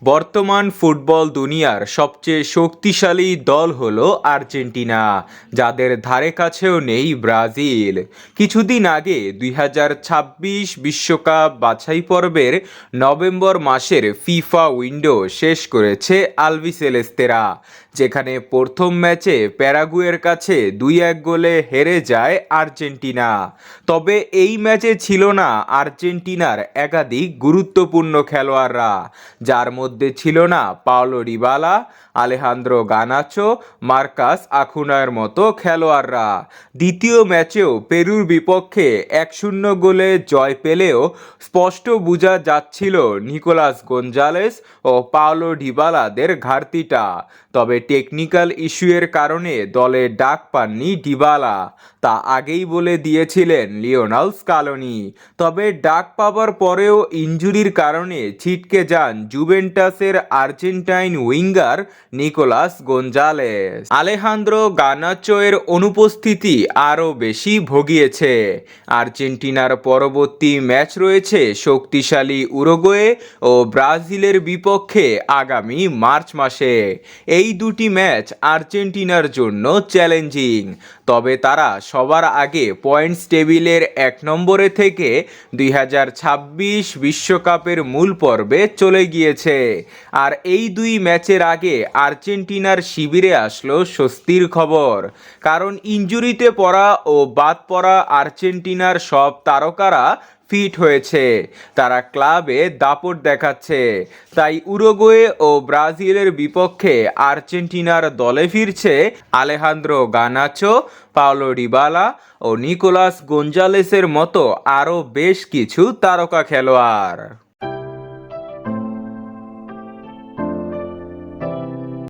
বর্তমান ফুটবল দুনিয়ার সবচেয়ে শক্তিশালী দল হলো আর্জেন্টিনা, যাদের ধারে কাছেও নেই ব্রাজিল। কিছুদিন আগে 2026 বিশ্বকাপ বাছাই পর্বের নভেম্বর মাসের ফিফা উইন্ডো শেষ করেছে আলবিসেলেস্তেরা, যেখানে প্রথম ম্যাচে প্যারাগুয়ের কাছে 2-1 গোলে হেরে যায় আর্জেন্টিনা। তবে এই ম্যাচে ছিল না আর্জেন্টিনার একাধিক গুরুত্বপূর্ণ খেলোয়াড়রা, যার মধ্যে ছিল না পাওলো ডিবালা, আলেহান্দ্রো গানাচো, মার্কাস আকুনার মতো খেলোয়াড়রা। দ্বিতীয় ম্যাচেও পেরুর বিপক্ষে 1-0 গোলে জয় পেলেও স্পষ্ট বোঝা যাচ্ছিল নিকোলাস গোঞ্জালেস ও পাওলো ডিবালাদের ঘাটতিটা। তবে টেকনিক্যাল ইস্যুয়ের কারণে দলে ডাক পাননি ডিবালা, তা আগেই বলে দিয়েছিলেন লিওনেল স্কালোনি। তবে ডাক পাওয়ার পরেও ইনজুরির কারণে ছিটকে যান জুভেন্টাসের আর্জেন্টাইন উইঙ্গার নিকোলাস গোঞ্জালেস। আলেহান্দ্রো গানাচোয়ের অনুপস্থিতি আরও বেশি ভুগিয়েছে। আর্জেন্টিনার পরবর্তী ম্যাচ রয়েছে শক্তিশালী উরুগুয়ে ও ব্রাজিলের বিপক্ষে আগামী মার্চ মাসে। এই দুটি ম্যাচ আর্জেন্টিনার জন্য চ্যালেঞ্জিং, তবে তারা সবার আগে পয়েন্টস টেবিলের 1 নম্বরে থেকে 2026 বিশ্বকাপের মূল পর্বে চলে গিয়েছে। আর এই দুই ম্যাচের আগে আর্জেন্টিনার শিবিরে আসলো স্বস্তির খবর, কারণ ইনজুরিতে পড়া ও বাদ পড়া আর্জেন্টিনার সব তারকারা ফিট হয়েছে, তারা ক্লাবে দাপট দেখাচ্ছে। তাই উরুগুয়ে ও ব্রাজিলের বিপক্ষে আর্জেন্টিনার দলে ফিরছে আলেহান্দ্রো গানাচো, পাওলো ডিবালা ও নিকোলাস গোঞ্জালেসের মতো আরও বেশ কিছু তারকা খেলোয়াড়।